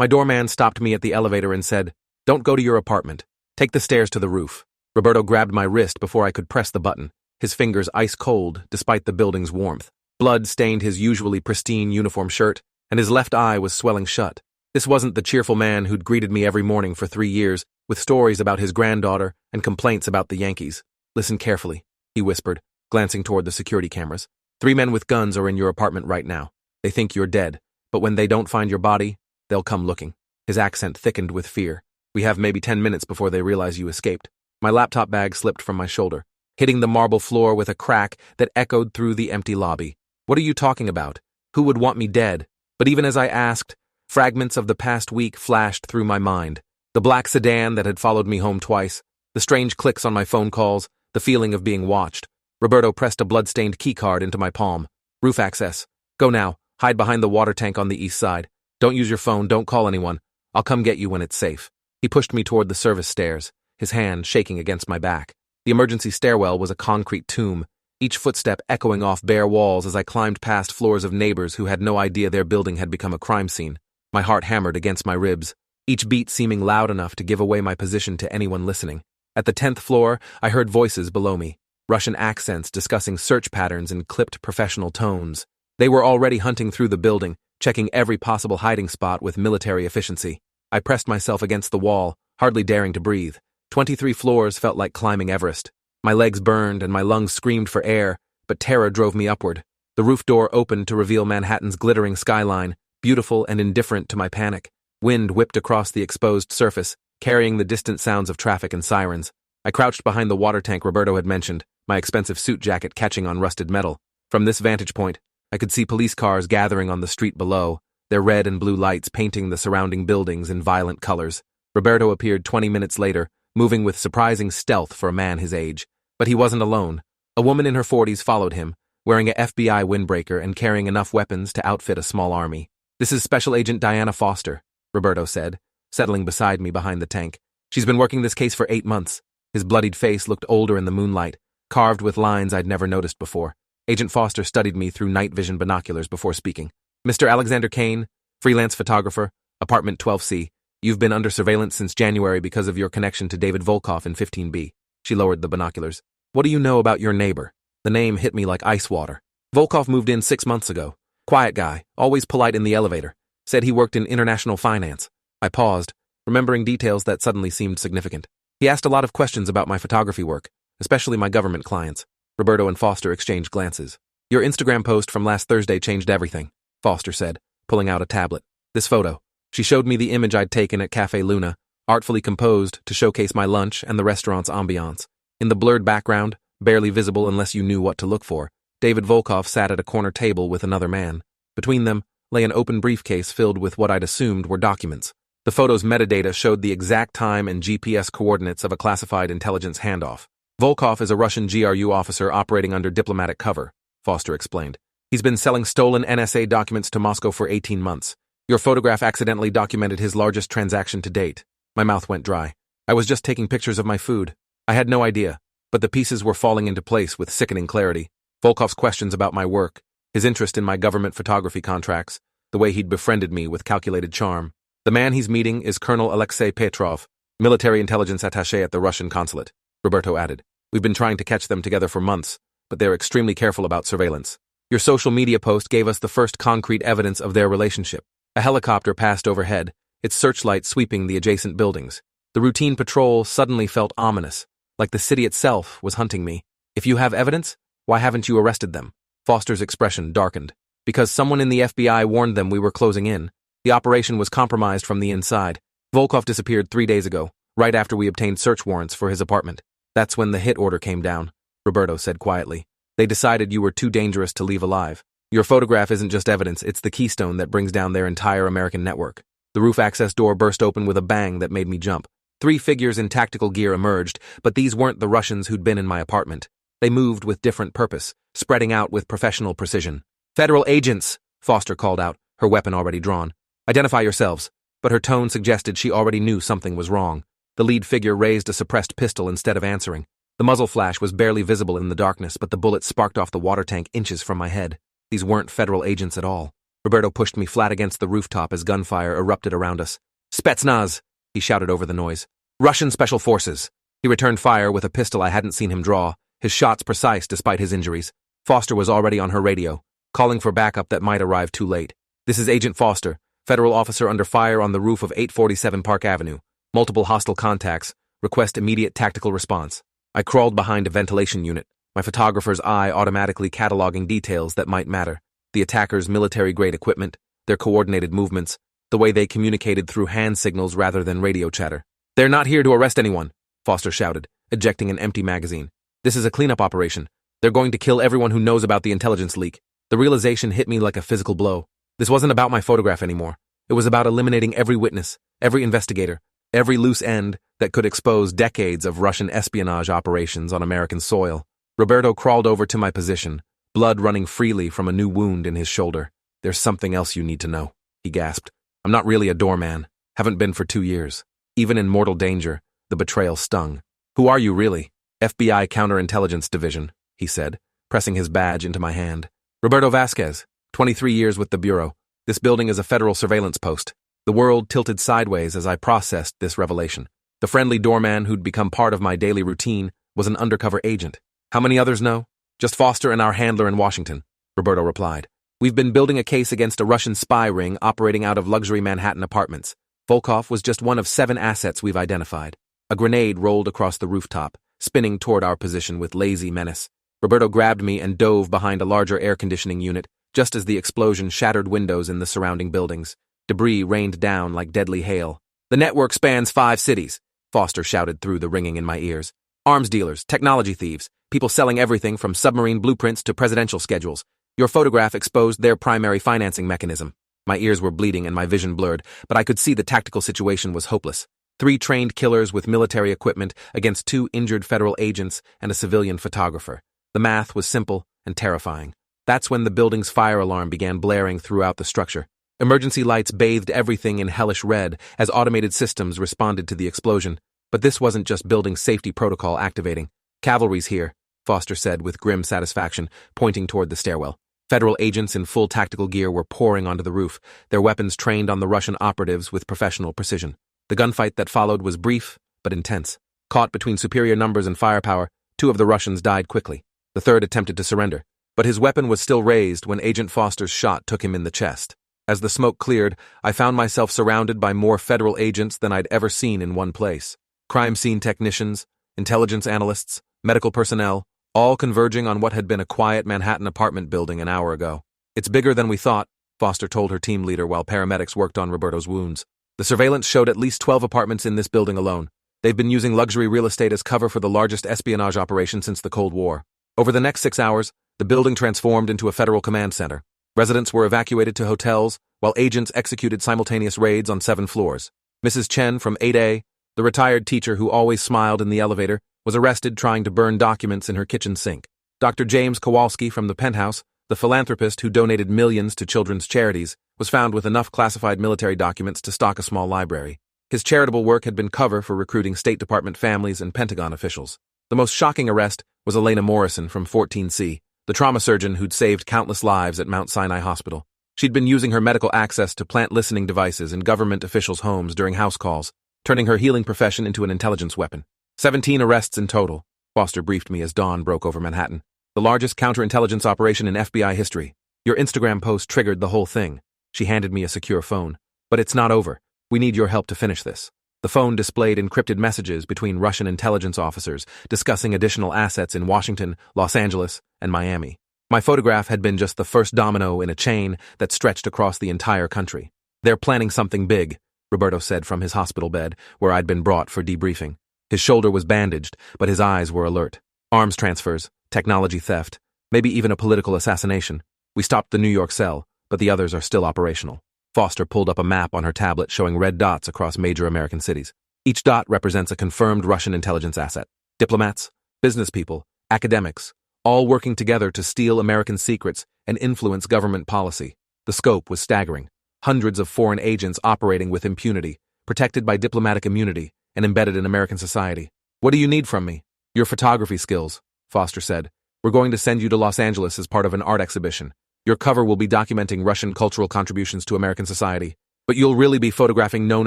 My doorman stopped me at the elevator and said, "Don't go to your apartment. Take the stairs to the roof." Roberto grabbed my wrist before I could press the button, his fingers ice cold despite the building's warmth. Blood stained his usually pristine uniform shirt, and his left eye was swelling shut. This wasn't the cheerful man who'd greeted me every morning for 3 years, with stories about his granddaughter and complaints about the Yankees. "Listen carefully," he whispered, glancing toward the security cameras. "3 men with guns are in your apartment right now. They think you're dead, but when they don't find your body, they'll come looking." His accent thickened with fear. "We have maybe 10 minutes before they realize you escaped." My laptop bag slipped from my shoulder, hitting the marble floor with a crack that echoed through the empty lobby. "What are you talking about? Who would want me dead?" But even as I asked, fragments of the past week flashed through my mind. The black sedan that had followed me home twice, the strange clicks on my phone calls, the feeling of being watched. Roberto pressed a blood-stained keycard into my palm. "Roof access. Go now. Hide behind the water tank on the east side. Don't use your phone, don't call anyone. I'll come get you when it's safe." He pushed me toward the service stairs, his hand shaking against my back. The emergency stairwell was a concrete tomb, each footstep echoing off bare walls as I climbed past floors of neighbors who had no idea their building had become a crime scene. My heart hammered against my ribs, each beat seeming loud enough to give away my position to anyone listening. At the 10th floor, I heard voices below me, Russian accents discussing search patterns in clipped professional tones. They were already hunting through the building, checking every possible hiding spot with military efficiency. I pressed myself against the wall, hardly daring to breathe. 23 floors felt like climbing Everest. My legs burned and my lungs screamed for air, but terror drove me upward. The roof door opened to reveal Manhattan's glittering skyline, beautiful and indifferent to my panic. Wind whipped across the exposed surface, carrying the distant sounds of traffic and sirens. I crouched behind the water tank Roberto had mentioned, my expensive suit jacket catching on rusted metal. From this vantage point, I could see police cars gathering on the street below, their red and blue lights painting the surrounding buildings in violent colors. Roberto appeared 20 minutes later, moving with surprising stealth for a man his age. But he wasn't alone. A woman in her 40s followed him, wearing a FBI windbreaker and carrying enough weapons to outfit a small army. "This is Special Agent Diana Foster," Roberto said, settling beside me behind the tank. "She's been working this case for 8 months. His bloodied face looked older in the moonlight, carved with lines I'd never noticed before. Agent Foster studied me through night vision binoculars before speaking. "Mr. Alexander Kane, freelance photographer, apartment 12C. You've been under surveillance since January because of your connection to David Volkov in 15B. She lowered the binoculars. "What do you know about your neighbor?" The name hit me like ice water. "Volkov moved in 6 months ago. Quiet guy, always polite in the elevator. Said he worked in international finance." I paused, remembering details that suddenly seemed significant. "He asked a lot of questions about my photography work, especially my government clients." Roberto and Foster exchanged glances. "Your Instagram post from last Thursday changed everything," Foster said, pulling out a tablet. "This photo." She showed me the image I'd taken at Café Luna, artfully composed to showcase my lunch and the restaurant's ambiance. In the blurred background, barely visible unless you knew what to look for, David Volkov sat at a corner table with another man. Between them lay an open briefcase filled with what I'd assumed were documents. The photo's metadata showed the exact time and GPS coordinates of a classified intelligence handoff. "Volkov is a Russian GRU officer operating under diplomatic cover," Foster explained. "He's been selling stolen NSA documents to Moscow for 18 months. Your photograph accidentally documented his largest transaction to date." My mouth went dry. I was just taking pictures of my food. I had no idea, but the pieces were falling into place with sickening clarity. Volkov's questions about my work, his interest in my government photography contracts, the way he'd befriended me with calculated charm. "The man he's meeting is Colonel Alexei Petrov, military intelligence attaché at the Russian consulate," Roberto added. "We've been trying to catch them together for months, but they're extremely careful about surveillance. Your social media post gave us the first concrete evidence of their relationship." A helicopter passed overhead, its searchlight sweeping the adjacent buildings. The routine patrol suddenly felt ominous, like the city itself was hunting me. "If you have evidence, why haven't you arrested them?" Foster's expression darkened. "Because someone in the FBI warned them we were closing in. The operation was compromised from the inside. Volkov disappeared 3 days ago, right after we obtained search warrants for his apartment. That's when the hit order came down," Roberto said quietly. "They decided you were too dangerous to leave alive. Your photograph isn't just evidence, it's the keystone that brings down their entire American network." The roof access door burst open with a bang that made me jump. 3 figures in tactical gear emerged, but these weren't the Russians who'd been in my apartment. They moved with different purpose, spreading out with professional precision. "Federal agents," Foster called out, her weapon already drawn. "Identify yourselves." But her tone suggested she already knew something was wrong. The lead figure raised a suppressed pistol instead of answering. The muzzle flash was barely visible in the darkness, but the bullet sparked off the water tank inches from my head. These weren't federal agents at all. Roberto pushed me flat against the rooftop as gunfire erupted around us. "Spetsnaz!" he shouted over the noise. "Russian Special Forces!" He returned fire with a pistol I hadn't seen him draw, his shots precise despite his injuries. Foster was already on her radio, calling for backup that might arrive too late. "This is Agent Foster, federal officer under fire on the roof of 847 Park Avenue. Multiple hostile contacts. Request immediate tactical response." I crawled behind a ventilation unit, my photographer's eye automatically cataloging details that might matter. The attackers' military-grade equipment, their coordinated movements, the way they communicated through hand signals rather than radio chatter. "They're not here to arrest anyone," Foster shouted, ejecting an empty magazine. "This is a cleanup operation. They're going to kill everyone who knows about the intelligence leak." The realization hit me like a physical blow. This wasn't about my photograph anymore. It was about eliminating every witness, every investigator, every loose end that could expose decades of Russian espionage operations on American soil. Roberto crawled over to my position, blood running freely from a new wound in his shoulder. "There's something else you need to know," he gasped. "I'm not really a doorman. Haven't been for 2 years. Even in mortal danger, the betrayal stung." "Who are you really?" "FBI Counterintelligence Division," he said, pressing his badge into my hand. "Roberto Vasquez, 23 years with the Bureau. This building is a federal surveillance post." The world tilted sideways as I processed this revelation. The friendly doorman who'd become part of my daily routine was an undercover agent. "How many others know?" "Just Foster and our handler in Washington," Roberto replied. "We've been building a case against a Russian spy ring operating out of luxury Manhattan apartments. Volkov was just one of 7 assets we've identified." A grenade rolled across the rooftop, spinning toward our position with lazy menace. Roberto grabbed me and dove behind a larger air conditioning unit, just as the explosion shattered windows in the surrounding buildings. Debris rained down like deadly hail. "The network spans 5 cities," Foster shouted through the ringing in my ears. "Arms dealers, technology thieves, people selling everything from submarine blueprints to presidential schedules. Your photograph exposed their primary financing mechanism." My ears were bleeding and my vision blurred, but I could see the tactical situation was hopeless. 3 trained killers with military equipment against 2 injured federal agents and a civilian photographer. The math was simple and terrifying. That's when the building's fire alarm began blaring throughout the structure. Emergency lights bathed everything in hellish red as automated systems responded to the explosion. But this wasn't just building safety protocol activating. "Cavalry's here," Foster said with grim satisfaction, pointing toward the stairwell. Federal agents in full tactical gear were pouring onto the roof, their weapons trained on the Russian operatives with professional precision. The gunfight that followed was brief, but intense. Caught between superior numbers and firepower, 2 of the Russians died quickly. The third attempted to surrender, but his weapon was still raised when Agent Foster's shot took him in the chest. As the smoke cleared, I found myself surrounded by more federal agents than I'd ever seen in one place. Crime scene technicians, intelligence analysts, medical personnel, all converging on what had been a quiet Manhattan apartment building an hour ago. "It's bigger than we thought," Foster told her team leader while paramedics worked on Roberto's wounds. "The surveillance showed at least 12 apartments in this building alone. They've been using luxury real estate as cover for the largest espionage operation since the Cold War." Over the next 6 hours, the building transformed into a federal command center. Residents were evacuated to hotels, while agents executed simultaneous raids on 7 floors. Mrs. Chen from 8A, the retired teacher who always smiled in the elevator, was arrested trying to burn documents in her kitchen sink. Dr. James Kowalski from the penthouse, the philanthropist who donated millions to children's charities, was found with enough classified military documents to stock a small library. His charitable work had been cover for recruiting State Department families and Pentagon officials. The most shocking arrest was Elena Morrison from 14C, the trauma surgeon who'd saved countless lives at Mount Sinai Hospital. She'd been using her medical access to plant listening devices in government officials' homes during house calls, turning her healing profession into an intelligence weapon. 17 arrests in total, Foster briefed me as dawn broke over Manhattan. The largest counterintelligence operation in FBI history. Your Instagram post triggered the whole thing. She handed me a secure phone. "But it's not over. We need your help to finish this." The phone displayed encrypted messages between Russian intelligence officers discussing additional assets in Washington, Los Angeles, and Miami. My photograph had been just the first domino in a chain that stretched across the entire country. "They're planning something big," Roberto said from his hospital bed, where I'd been brought for debriefing. His shoulder was bandaged, but his eyes were alert. "Arms transfers, technology theft, maybe even a political assassination. We stopped the New York cell, but the others are still operational." Foster pulled up a map on her tablet showing red dots across major American cities. Each dot represents a confirmed Russian intelligence asset. Diplomats, business people, academics, all working together to steal American secrets and influence government policy. The scope was staggering. Hundreds of foreign agents operating with impunity, protected by diplomatic immunity, and embedded in American society. "What do you need from me?" "Your photography skills," Foster said. "We're going to send you to Los Angeles as part of an art exhibition. Your cover will be documenting Russian cultural contributions to American society, but you'll really be photographing known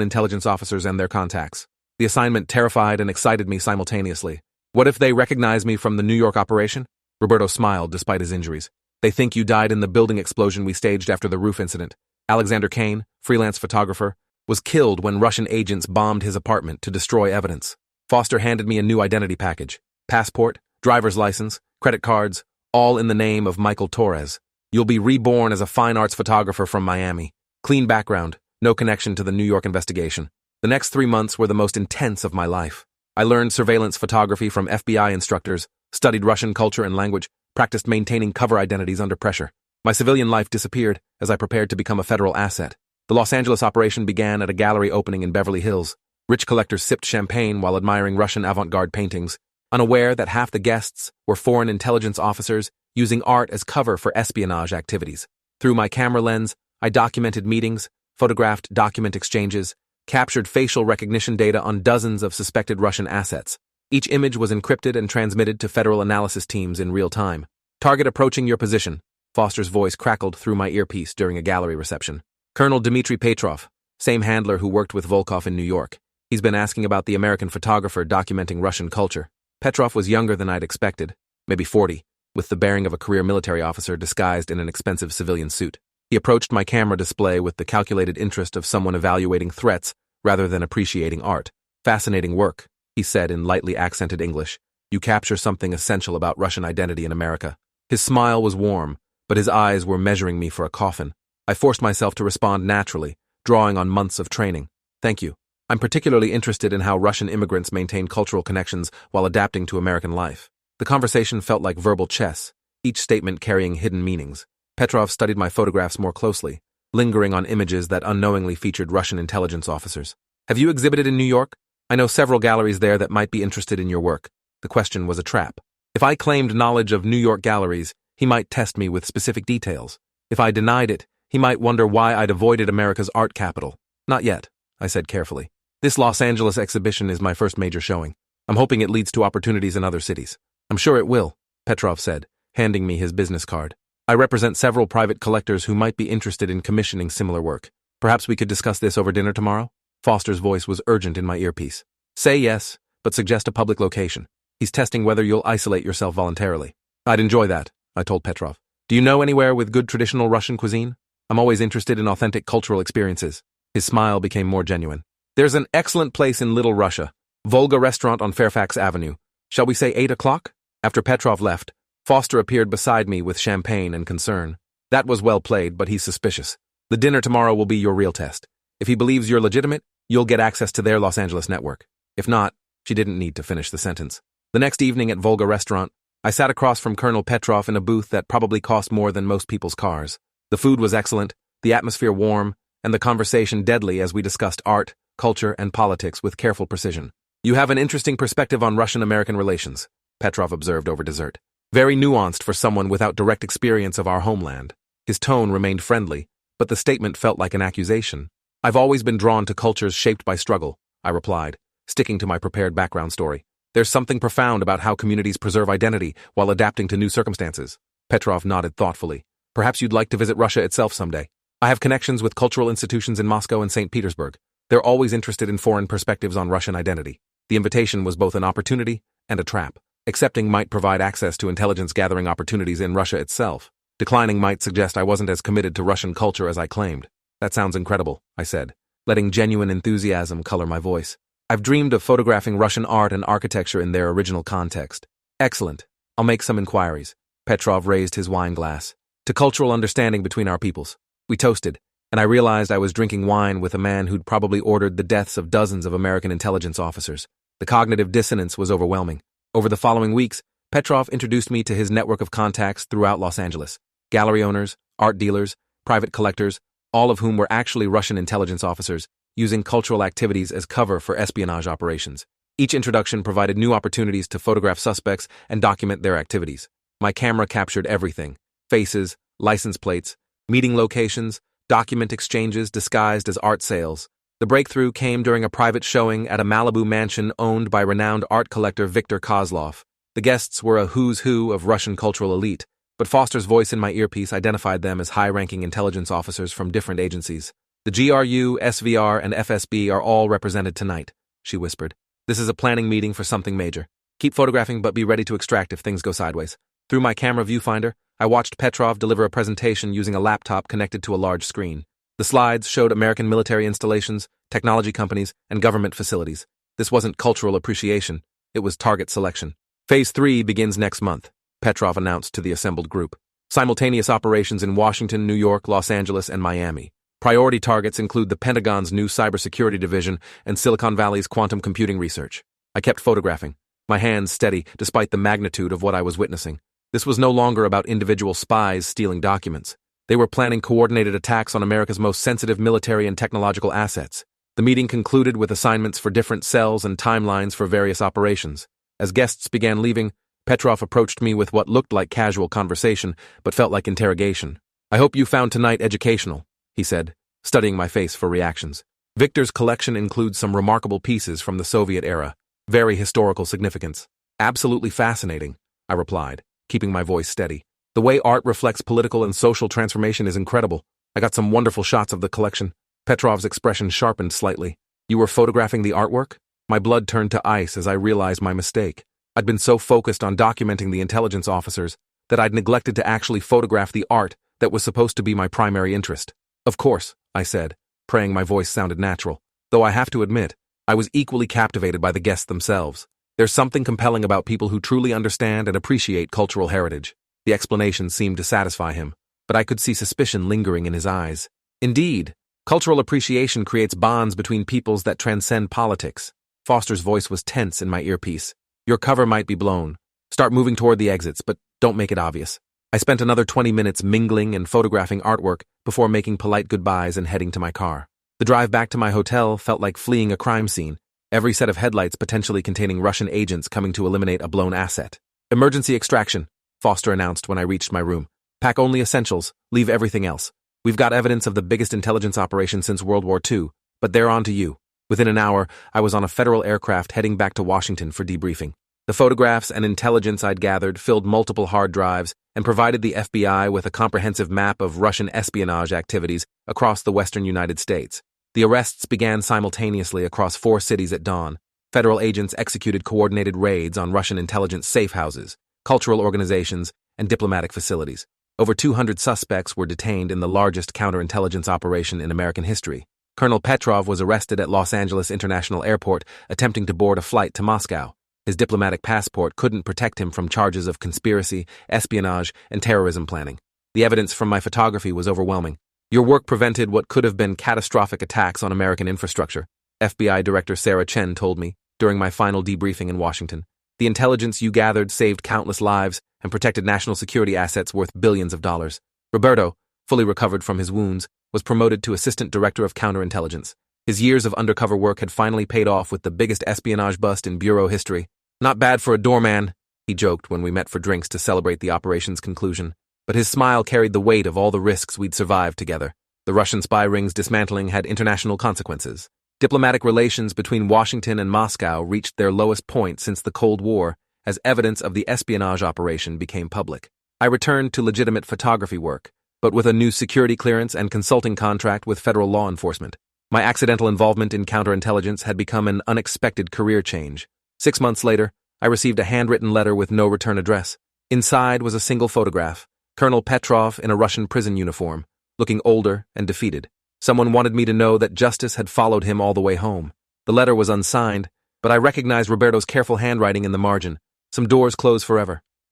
intelligence officers and their contacts. The assignment terrified and excited me simultaneously. What if they recognize me from the New York operation? Roberto smiled despite his injuries. They think you died in the building explosion we staged after the roof incident. Alexander Kane, freelance photographer, was killed when Russian agents bombed his apartment to destroy evidence. Foster handed me a new identity package. Passport, driver's license, credit cards, all in the name of Michael Torres. You'll be reborn as a fine arts photographer from Miami. Clean background, no connection to the New York investigation. The next 3 months were the most intense of my life. I learned surveillance photography from FBI instructors, studied Russian culture and language, practiced maintaining cover identities under pressure. My civilian life disappeared as I prepared to become a federal asset. The Los Angeles operation began at a gallery opening in Beverly Hills. Rich collectors sipped champagne while admiring Russian avant-garde paintings, unaware that half the guests were foreign intelligence officers using art as cover for espionage activities. Through my camera lens, I documented meetings, photographed document exchanges, captured facial recognition data on dozens of suspected Russian assets. Each image was encrypted and transmitted to federal analysis teams in real time. Target approaching your position. Foster's voice crackled through my earpiece during a gallery reception. Colonel Dmitry Petrov, same handler who worked with Volkov in New York. He's been asking about the American photographer documenting Russian culture. Petrov was younger than I'd expected, maybe 40, with the bearing of a career military officer disguised in an expensive civilian suit. He approached my camera display with the calculated interest of someone evaluating threats rather than appreciating art. Fascinating work, he said in lightly accented English. You capture something essential about Russian identity in America. His smile was warm, but his eyes were measuring me for a coffin. I forced myself to respond naturally, drawing on months of training. Thank you. I'm particularly interested in how Russian immigrants maintain cultural connections while adapting to American life. The conversation felt like verbal chess, each statement carrying hidden meanings. Petrov studied my photographs more closely, lingering on images that unknowingly featured Russian intelligence officers. Have you exhibited in New York? I know several galleries there that might be interested in your work. The question was a trap. If I claimed knowledge of New York galleries, he might test me with specific details. If I denied it, he might wonder why I'd avoided America's art capital. Not yet, I said carefully. This Los Angeles exhibition is my first major showing. I'm hoping it leads to opportunities in other cities. I'm sure it will, Petrov said, handing me his business card. I represent several private collectors who might be interested in commissioning similar work. Perhaps we could discuss this over dinner tomorrow? Foster's voice was urgent in my earpiece. Say yes, but suggest a public location. He's testing whether you'll isolate yourself voluntarily. I'd enjoy that, I told Petrov. Do you know anywhere with good traditional Russian cuisine? I'm always interested in authentic cultural experiences. His smile became more genuine. There's an excellent place in Little Russia, Volga restaurant on Fairfax Avenue. Shall we say 8 o'clock? After Petrov left, Foster appeared beside me with champagne and concern. That was well played, but he's suspicious. The dinner tomorrow will be your real test. If he believes you're legitimate, you'll get access to their Los Angeles network. If not, she didn't need to finish the sentence. The next evening at Volga restaurant, I sat across from Colonel Petrov in a booth that probably cost more than most people's cars. The food was excellent, the atmosphere warm, and the conversation deadly as we discussed art, culture, and politics with careful precision. You have an interesting perspective on Russian-American relations, Petrov observed over dessert. Very nuanced for someone without direct experience of our homeland. His tone remained friendly, but the statement felt like an accusation. I've always been drawn to cultures shaped by struggle, I replied, sticking to my prepared background story. There's something profound about how communities preserve identity while adapting to new circumstances. Petrov nodded thoughtfully. Perhaps you'd like to visit Russia itself someday. I have connections with cultural institutions in Moscow and St. Petersburg. They're always interested in foreign perspectives on Russian identity. The invitation was both an opportunity and a trap. Accepting might provide access to intelligence-gathering opportunities in Russia itself. Declining might suggest I wasn't as committed to Russian culture as I claimed. That sounds incredible, I said, letting genuine enthusiasm color my voice. I've dreamed of photographing Russian art and architecture in their original context. Excellent. I'll make some inquiries. Petrov raised his wine glass. To cultural understanding between our peoples. We toasted, and I realized I was drinking wine with a man who'd probably ordered the deaths of dozens of American intelligence officers. The cognitive dissonance was overwhelming. Over the following weeks, Petrov introduced me to his network of contacts throughout Los Angeles. Gallery owners, art dealers, private collectors, all of whom were actually Russian intelligence officers, using cultural activities as cover for espionage operations. Each introduction provided new opportunities to photograph suspects and document their activities. My camera captured everything: faces, license plates, meeting locations, document exchanges disguised as art sales. The breakthrough came during a private showing at a Malibu mansion owned by renowned art collector Viktor Kozlov. The guests were a who's who of Russian cultural elite, but Foster's voice in my earpiece identified them as high-ranking intelligence officers from different agencies. The GRU, SVR, and FSB are all represented tonight, she whispered. This is a planning meeting for something major. Keep photographing, but be ready to extract if things go sideways. Through my camera viewfinder, I watched Petrov deliver a presentation using a laptop connected to a large screen. The slides showed American military installations, technology companies, and government facilities. This wasn't cultural appreciation, it was target selection. Phase 3 begins next month, Petrov announced to the assembled group. Simultaneous operations in Washington, New York, Los Angeles, and Miami. Priority targets include the Pentagon's new cybersecurity division and Silicon Valley's quantum computing research. I kept photographing, my hands steady despite the magnitude of what I was witnessing. This was no longer about individual spies stealing documents. They were planning coordinated attacks on America's most sensitive military and technological assets. The meeting concluded with assignments for different cells and timelines for various operations. As guests began leaving, Petrov approached me with what looked like casual conversation, but felt like interrogation. I hope you found tonight educational, he said, studying my face for reactions. Victor's collection includes some remarkable pieces from the Soviet era. Very historical significance. Absolutely fascinating, I replied, keeping my voice steady. The way art reflects political and social transformation is incredible. I got some wonderful shots of the collection. Petrov's expression sharpened slightly. You were photographing the artwork? My blood turned to ice as I realized my mistake. I'd been so focused on documenting the intelligence officers that I'd neglected to actually photograph the art that was supposed to be my primary interest. Of course, I said, praying my voice sounded natural. Though I have to admit, I was equally captivated by the guests themselves. There's something compelling about people who truly understand and appreciate cultural heritage. The explanation seemed to satisfy him, but I could see suspicion lingering in his eyes. Indeed, cultural appreciation creates bonds between peoples that transcend politics. Foster's voice was tense in my earpiece. Your cover might be blown. Start moving toward the exits, but don't make it obvious. I spent another 20 minutes mingling and photographing artwork before making polite goodbyes and heading to my car. The drive back to my hotel felt like fleeing a crime scene, every set of headlights potentially containing Russian agents coming to eliminate a blown asset. Emergency extraction, Foster announced when I reached my room. Pack only essentials, leave everything else. We've got evidence of the biggest intelligence operation since World War II, but they're on to you. Within an hour, I was on a federal aircraft heading back to Washington for debriefing. The photographs and intelligence I'd gathered filled multiple hard drives and provided the FBI with a comprehensive map of Russian espionage activities across the western United States. The arrests began simultaneously across 4 cities at dawn. Federal agents executed coordinated raids on Russian intelligence safe houses, cultural organizations, and diplomatic facilities. Over 200 suspects were detained in the largest counterintelligence operation in American history. Colonel Petrov was arrested at Los Angeles International Airport attempting to board a flight to Moscow. His diplomatic passport couldn't protect him from charges of conspiracy, espionage, and terrorism planning. The evidence from my photography was overwhelming. Your work prevented what could have been catastrophic attacks on American infrastructure, FBI Director Sarah Chen told me during my final debriefing in Washington. The intelligence you gathered saved countless lives and protected national security assets worth billions of dollars. Roberto, fully recovered from his wounds, was promoted to Assistant Director of Counterintelligence. His years of undercover work had finally paid off with the biggest espionage bust in Bureau history. Not bad for a doorman, he joked when we met for drinks to celebrate the operation's conclusion. But his smile carried the weight of all the risks we'd survived together. The Russian spy ring's dismantling had international consequences. Diplomatic relations between Washington and Moscow reached their lowest point since the Cold War as evidence of the espionage operation became public. I returned to legitimate photography work, but with a new security clearance and consulting contract with federal law enforcement. My accidental involvement in counterintelligence had become an unexpected career change. 6 months later, I received a handwritten letter with no return address. Inside was a single photograph, Colonel Petrov in a Russian prison uniform, looking older and defeated. Someone wanted me to know that justice had followed him all the way home. The letter was unsigned, but I recognized Roberto's careful handwriting in the margin. Some doors close forever.